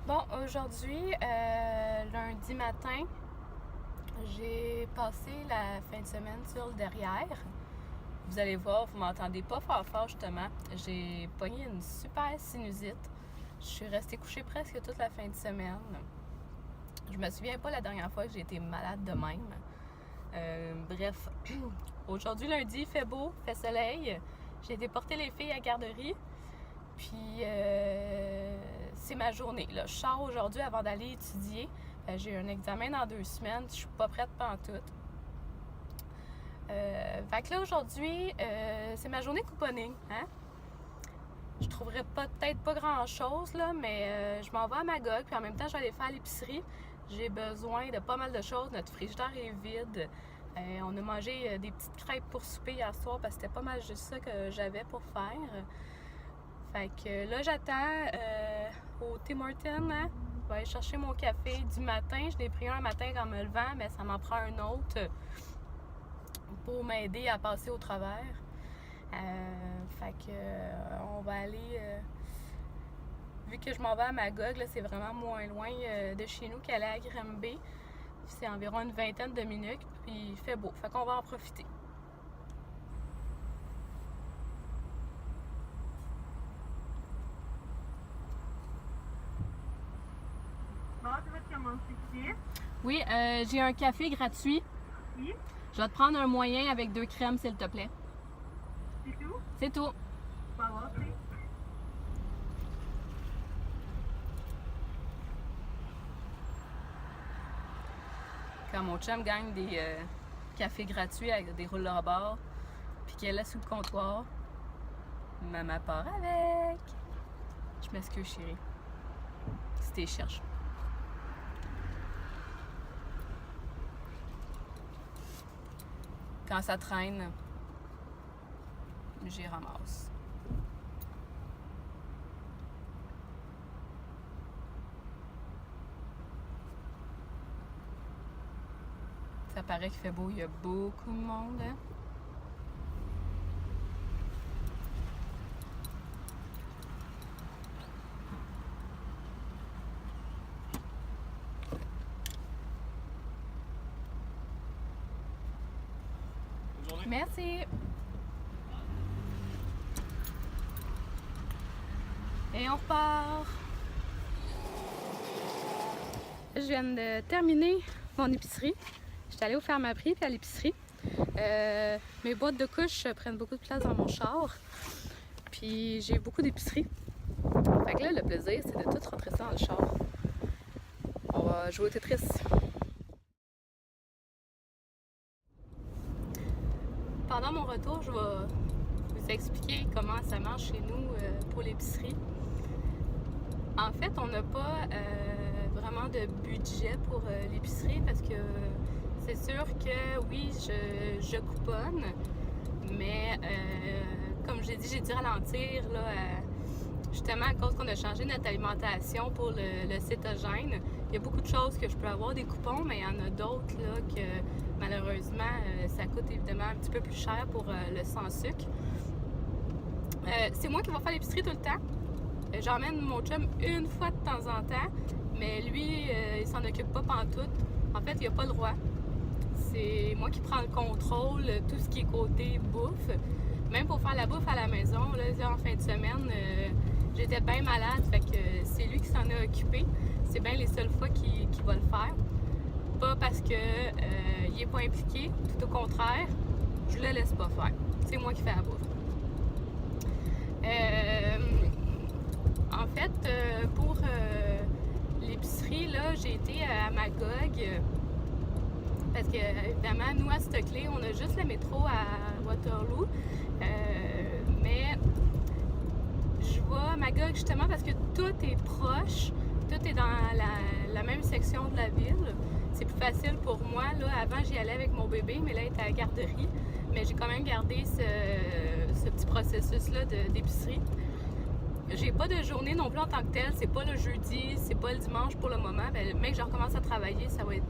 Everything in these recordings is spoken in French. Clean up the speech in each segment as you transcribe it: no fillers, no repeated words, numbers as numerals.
Bon, aujourd'hui, lundi matin, j'ai passé la fin de semaine sur le derrière. Vous allez voir, vous m'entendez pas fort fort justement. J'ai pogné une super sinusite. Je suis restée couchée presque toute la fin de semaine. Je me souviens pas la dernière fois que j'ai été malade de même. Bref, aujourd'hui lundi, il fait beau, il fait soleil. J'ai été porter les filles à la garderie. Puis c'est ma journée. Là. Je sors aujourd'hui avant d'aller étudier. J'ai un examen dans 2 semaines. Je suis pas prête pantoute. Fait que là aujourd'hui, c'est ma journée couponing. Hein? Je trouverais peut-être pas grand-chose, là, mais je m'en vais à Magog, puis en même temps, je vais aller faire l'épicerie. J'ai besoin de pas mal de choses. Notre frigidaire est vide. On a mangé des petites crêpes pour souper hier soir parce que c'était pas mal juste ça que j'avais pour faire. Fait que là, j'attends au Tim Hortons. Hein? Je vais aller chercher mon café du matin. Je l'ai pris un matin en me levant, mais ça m'en prend un autre pour m'aider à passer au travers. Fait que on va aller... vu que je m'en vais à Magog, là, c'est vraiment moins loin de chez nous qu'aller à Granby. C'est environ une vingtaine de minutes, puis il fait beau. Fait qu'on va en profiter. Bon, tu vas te commander. Oui, j'ai un café gratuit. Oui, Je vais te prendre un moyen avec 2 crèmes, s'il te plaît. c'est tout. C'est tout. Pas voir, c'est. Quand mon chum gagne des cafés gratuits avec des rouleaux à bord, puis qu'elle est sous le comptoir, maman part avec. Je m'excuse, chérie. Si t'es cherche. Quand ça traîne, j'y ramasse. Ça paraît qu'il fait beau, il y a beaucoup de monde. Hein? Bonne journée. Merci. Et on repart. Je viens de terminer mon épicerie. J'étais allée au Pharmaprix puis à l'épicerie. Mes boîtes de couches prennent beaucoup de place dans mon char. Puis j'ai beaucoup d'épicerie. Fait que là, le plaisir, c'est de tout rentrer ça dans le char. On va jouer au Tetris. Pendant mon retour, je vais vous expliquer comment ça marche chez nous pour l'épicerie. En fait, on n'a pas vraiment de budget pour l'épicerie parce que c'est sûr que oui, je couponne, mais comme j'ai dit, j'ai dû ralentir là, justement à cause qu'on a changé notre alimentation pour le cétogène. Il y a beaucoup de choses que je peux avoir des coupons, mais il y en a d'autres là que malheureusement ça coûte évidemment un petit peu plus cher pour le sans sucre. C'est moi qui vais faire l'épicerie tout le temps. J'emmène mon chum une fois de temps en temps, mais lui, il s'en occupe pas pantoute. En fait, il a pas le droit. C'est moi qui prends le contrôle, tout ce qui est côté bouffe. Même pour faire la bouffe à la maison, là, en fin de semaine, j'étais bien malade, fait que c'est lui qui s'en a occupé. C'est bien les seules fois qu'il va le faire. Pas parce que il est pas impliqué, tout au contraire, je le laisse pas faire. C'est moi qui fais la bouffe. En fait, pour l'épicerie, là, j'ai été à Magog parce que, évidemment, nous, à Stockley, on a juste le métro à Waterloo. Mais je vais à Magog justement parce que tout est proche, tout est dans la même section de la ville. C'est plus facile pour moi. Là, avant, j'y allais avec mon bébé, mais là, il était à la garderie. Mais j'ai quand même gardé ce petit processus-là d'épicerie. J'ai pas de journée non plus en tant que telle. C'est pas le jeudi, c'est pas le dimanche pour le moment. Mais que je recommence à travailler, ça va être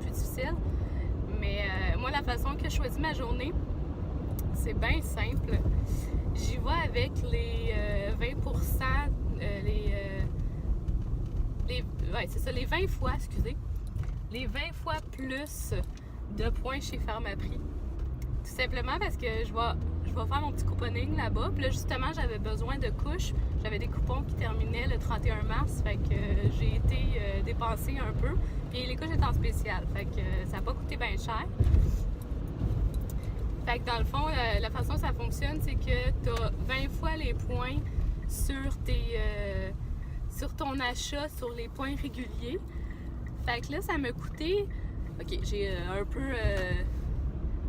plus difficile. Mais moi, la façon que je choisis ma journée, c'est bien simple. J'y vais avec les 20%, ouais, c'est ça, les 20 fois, excusez, les 20 fois plus de points chez Pharmaprix. Tout simplement parce que je vais faire mon petit couponing là-bas. Puis là, justement, j'avais besoin de couches. J'avais des coupons qui terminaient le 31 mars. Fait que j'ai été dépenser un peu. Puis les couches étaient en spécial. Fait que ça n'a pas coûté bien cher. Fait que dans le fond, la façon dont ça fonctionne, c'est que tu as 20 fois les points sur ton achat, sur les points réguliers. Fait que là, ça m'a coûté... OK, j'ai un peu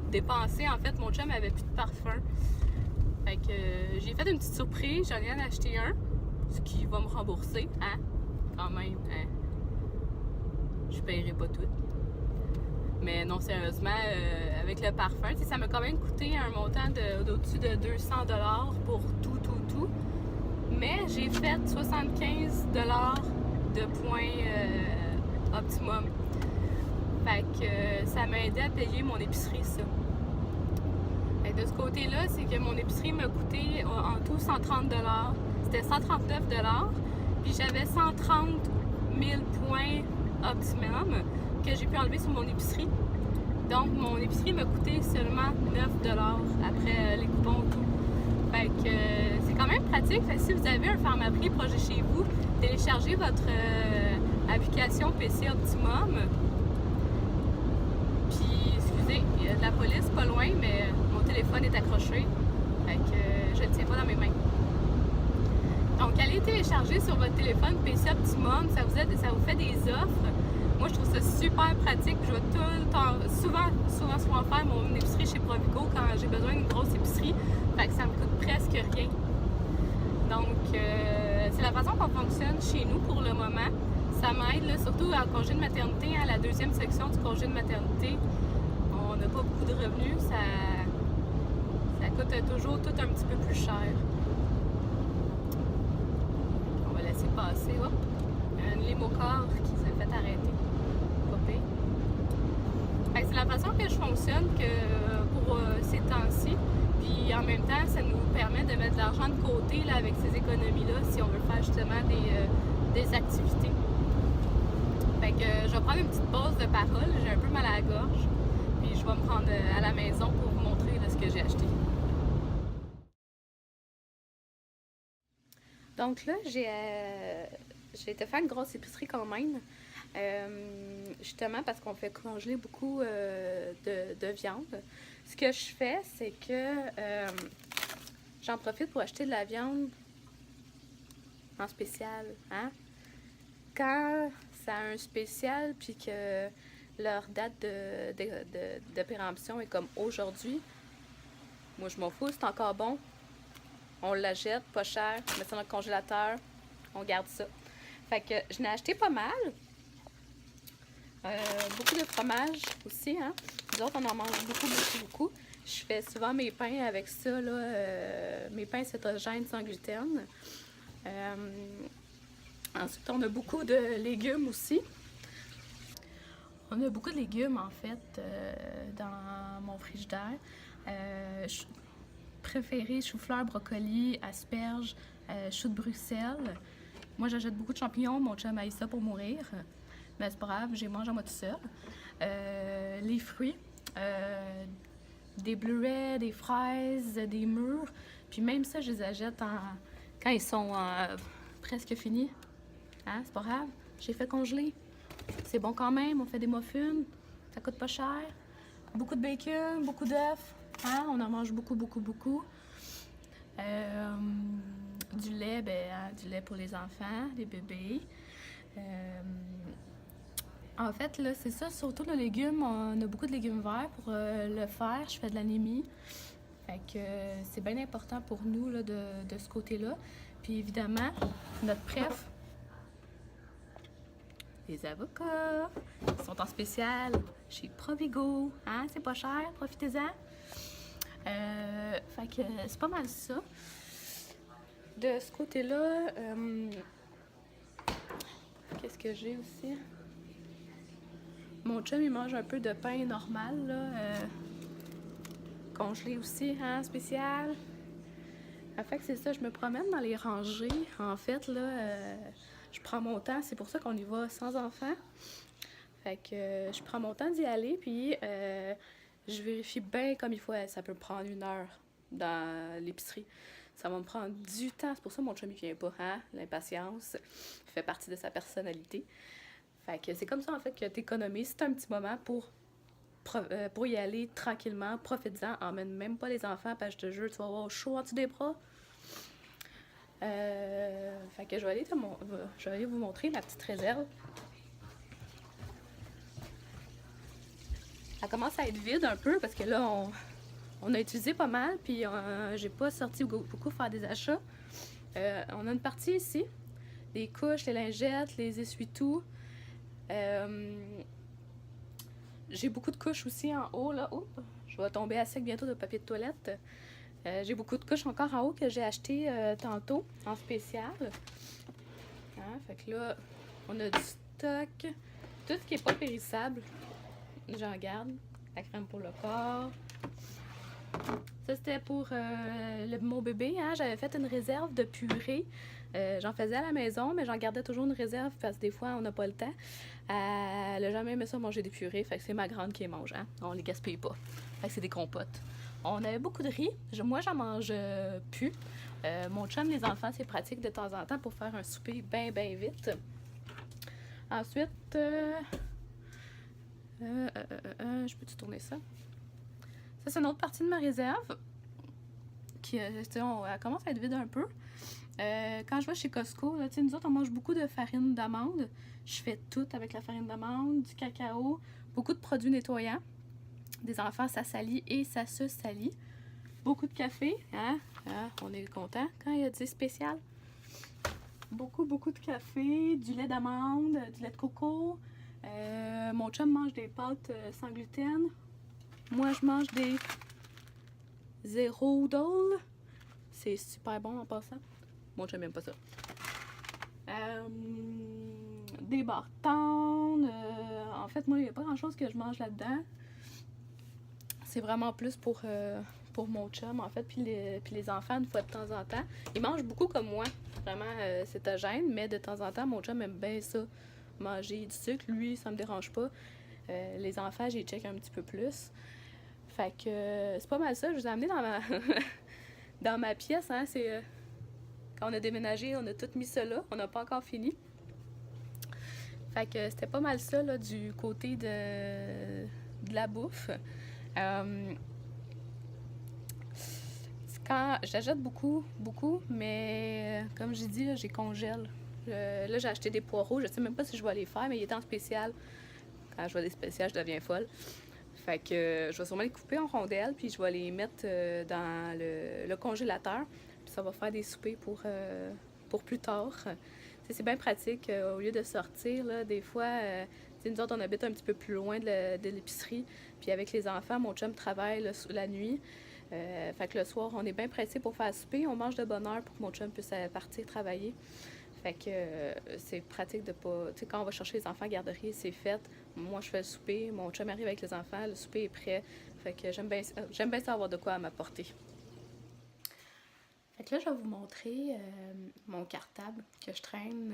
dépensé. En fait, mon chum avait plus de parfum. Fait que j'ai fait une petite surprise. J'en ai acheté un, ce qui va me rembourser. Hein? Quand même, hein? Je paierai pas tout. Mais non, sérieusement, avec le parfum, ça m'a quand même coûté un montant d'au-dessus de 200$ pour tout. Mais j'ai fait 75$ de points optimum. Fait que ça m'a aidé à payer mon épicerie, ça. Fait que de ce côté-là, c'est que mon épicerie m'a coûté en tout 130$. C'était 139$. Puis j'avais 130 000 points optimum que j'ai pu enlever sur mon épicerie. Donc, mon épicerie m'a coûté seulement 9$ après les coupons et tout. Fait que c'est quand même pratique. Fait que si vous avez un Pharmaprix proche de chez vous, téléchargez votre application PC Optimum. Puis, excusez, il y a de la police pas loin, mais mon téléphone est accroché. Fait que je ne le tiens pas dans mes mains. Donc, allez télécharger sur votre téléphone PC Optimum. Ça vous fait des offres. Moi, je trouve ça super pratique. Je vais tout le temps, souvent faire mon épicerie chez Provigo quand j'ai besoin d'une grosse épicerie. Fait que ça me coûte presque rien. Donc, c'est la façon qu'on fonctionne chez nous pour le moment. Ça m'aide, là, surtout en congé de maternité, à la deuxième section du congé de maternité. On n'a pas beaucoup de revenus. Ça coûte toujours tout un petit peu plus cher. On va laisser passer. Hop! Un limocar qui s'est fait arrêter. C'est la façon que je fonctionne pour ces temps-ci. Puis en même temps, ça nous permet de mettre de l'argent de côté là, avec ces économies-là si on veut faire justement des activités. Fait que je vais prendre une petite pause de parole. J'ai un peu mal à la gorge. Puis je vais me rendre à la maison pour vous montrer là, ce que j'ai acheté. Donc là, j'ai été faire une grosse épicerie quand même. Justement parce qu'on fait congeler beaucoup de viande. Ce que je fais, c'est que j'en profite pour acheter de la viande en spécial. Hein? Quand ça a un spécial puis que leur date de péremption est comme aujourd'hui, moi je m'en fous, c'est encore bon. On l'achète, pas cher, on met ça dans le congélateur, on garde ça. Fait que je n'ai acheté pas mal. Beaucoup de fromage aussi, hein. Nous autres, on en mange beaucoup. Je fais souvent mes pains avec ça, là, mes pains cétogènes sans gluten. Ensuite, on a beaucoup de légumes aussi. On a beaucoup de légumes, en fait, dans mon frigidaire. Préféré, chou-fleur, brocoli, asperges, choux de Bruxelles. Moi, j'achète beaucoup de champignons. Mon chum haït ça pour mourir. Mais c'est pas grave, j'ai mangé à moi tout seul. Les fruits, des bleuets, des fraises, des mûres. Puis même ça, je les achète quand ils sont presque finis. Hein, c'est pas grave, j'ai fait congeler. C'est bon quand même, on fait des muffins. Ça coûte pas cher. Beaucoup de bacon, beaucoup d'œufs. Hein, on en mange beaucoup. Du lait, du lait pour les enfants, les bébés. En fait, là, c'est ça, surtout le légume. On a beaucoup de légumes verts pour le faire. Je fais de l'anémie. Fait que c'est bien important pour nous là, de ce côté-là. Puis évidemment, notre préf, les avocats, ils sont en spécial chez Provigo. Hein? C'est pas cher, profitez-en. Fait que c'est pas mal ça. De ce côté-là, qu'est-ce que j'ai aussi? Mon chum, il mange un peu de pain normal, là. Congelé aussi, hein, spécial. Fait que c'est ça, je me promène dans les rangées. En fait, là, je prends mon temps. C'est pour ça qu'on y va sans enfant. Fait que je prends mon temps d'y aller, puis je vérifie bien comme il faut. Ça peut me prendre 1 heure dans l'épicerie. Ça va me prendre du temps. C'est pour ça que mon chum, il vient pas, hein? L'impatience fait partie de sa personnalité. Fait que c'est comme ça, en fait, que t'économises. C'est un petit moment pour y aller tranquillement. Profite-en. Emmène même pas les enfants, parce que je te jure, tu vas avoir chaud en dessous des bras. Fait que je vais aller vous montrer ma petite réserve. Elle commence à être vide un peu parce que là, on a utilisé pas mal, puis j'ai pas sorti beaucoup faire des achats. On a une partie ici, les couches, les lingettes, les essuie-tout. J'ai beaucoup de couches aussi en haut, là. Oups, je vais tomber à sec bientôt de papier de toilette. J'ai beaucoup de couches encore en haut que j'ai acheté tantôt, en spécial. Hein, fait que là, on a du stock. Tout ce qui est pas périssable, j'en garde. La crème pour le corps. Ça, c'était pour mon bébé. Hein? J'avais fait une réserve de purée. J'en faisais à la maison, mais j'en gardais toujours une réserve parce que des fois, on n'a pas le temps. Elle n'a jamais aimé ça manger des purées. Fait que c'est ma grande qui les mange. Hein? On les gaspille pas. Fait que c'est des compotes. On avait beaucoup de riz. Moi, j'en mange plus. Mon chum, les enfants, c'est pratique de temps en temps pour faire un souper bien, bien vite. Ensuite, je peux-tu tourner ça? Ça, c'est une autre partie de ma réserve qui elle commence à être vide un peu. Quand je vais chez Costco, là, nous autres, on mange beaucoup de farine d'amande. Je fais tout avec la farine d'amande, du cacao, beaucoup de produits nettoyants. Des enfants, ça salit et ça se salit. Beaucoup de café, hein? On est content quand il y a du spécial. Beaucoup de café, du lait d'amande, du lait de coco. Mon chum mange des pâtes sans gluten. Moi, je mange des zéro dole. C'est super bon en passant. Mon chum n'aime pas ça. Des bartons. En fait, moi, il n'y a pas grand-chose que je mange là-dedans. C'est vraiment plus pour mon chum, en fait, puis les enfants, une fois de temps en temps. Ils mangent beaucoup comme moi. Vraiment cétogène, mais de temps en temps, mon chum aime bien ça. Manger du sucre, lui, ça me dérange pas. Les enfants, j'y check un petit peu plus. Fait que c'est pas mal ça. Je vous ai amené dans ma pièce. Hein, c'est quand on a déménagé, on a tout mis ça là. On n'a pas encore fini. Fait que c'était pas mal ça là, du côté de la bouffe. Quand j'achète beaucoup, mais comme j'ai dit, là, j'ai congèle. Là, j'ai acheté des poireaux. Je sais même pas si je vais les faire, mais il est en spécial. Quand je vois des spéciales, je deviens folle. Fait que je vais sûrement les couper en rondelles, puis je vais les mettre dans le congélateur. Puis ça va faire des soupers pour plus tard. C'est bien pratique. Au lieu de sortir, là, des fois, nous autres, on habite un petit peu plus loin de l'épicerie. Puis avec les enfants, mon chum travaille la nuit. Fait que le soir, on est bien pressé pour faire souper. On mange de bonne heure pour que mon chum puisse partir travailler. Fait que c'est pratique de pas... Tu sais, quand on va chercher les enfants à la garderie, c'est fait. Moi, je fais le souper. Mon chum arrive avec les enfants. Le souper est prêt. Fait que j'aime bien savoir de quoi à m'apporter. Fait que là, je vais vous montrer mon cartable que je traîne,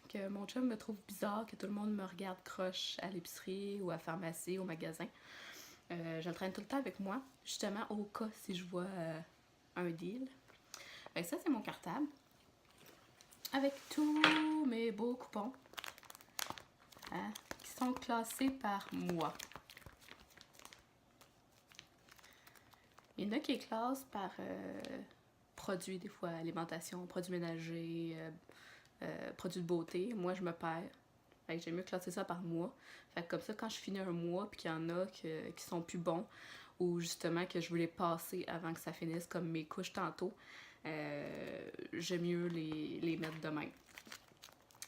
que mon chum me trouve bizarre, que tout le monde me regarde croche à l'épicerie ou à la pharmacie, au magasin. Je le traîne tout le temps avec moi, justement au cas si je vois un deal. Fait que ça, c'est mon cartable. Avec tous mes beaux coupons, hein, qui sont classés par mois. Il y en a qui classent par produits, des fois alimentation, produits ménagers, produits de beauté. Moi, je me perds. Fait que j'aime mieux classer ça par mois. Fait que comme ça, quand je finis un mois puis qu'il y en a qui sont plus bons ou justement que je veux les passer avant que ça finisse, comme mes couches tantôt, j'aime mieux les mettre de même.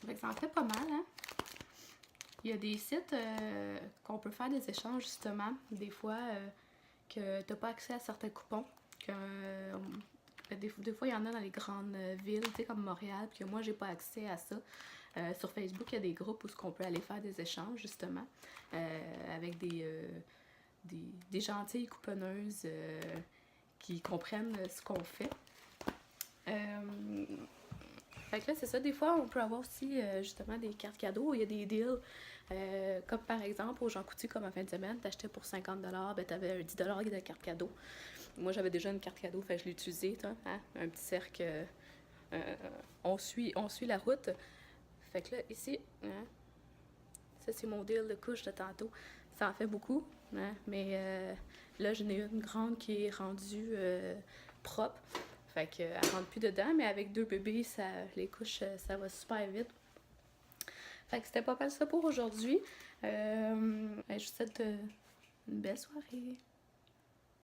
Fait que ça en fait pas mal, hein? Il y a des sites qu'on peut faire des échanges justement, des fois que t'as pas accès à certains coupons. Des fois, il y en a dans les grandes villes, tu sais, comme Montréal, puis que moi, j'ai pas accès à ça. Sur Facebook, il y a des groupes où on peut aller faire des échanges, justement, avec des gentilles couponneuses qui comprennent ce qu'on fait. Fait que là, c'est ça, des fois, on peut avoir aussi justement des cartes cadeaux. Il y a des deals, comme par exemple, au Jean Coutu, comme en fin de semaine, t'achetais pour 50$, ben t'avais un 10$ de carte cadeau. Moi, j'avais déjà une carte cadeau, fait que je l'ai utilisée, hein? Un petit cercle, on suit la route. Fait que là, ici, hein? Ça, c'est mon deal de couche de tantôt. Ça en fait beaucoup, hein? Mais là, j'en ai une grande qui est rendue propre. Fait qu'elle rentre plus dedans, mais avec 2 bébés, les couches, ça va super vite. Fait que c'était pas mal ça pour aujourd'hui. Je vous souhaite une belle soirée.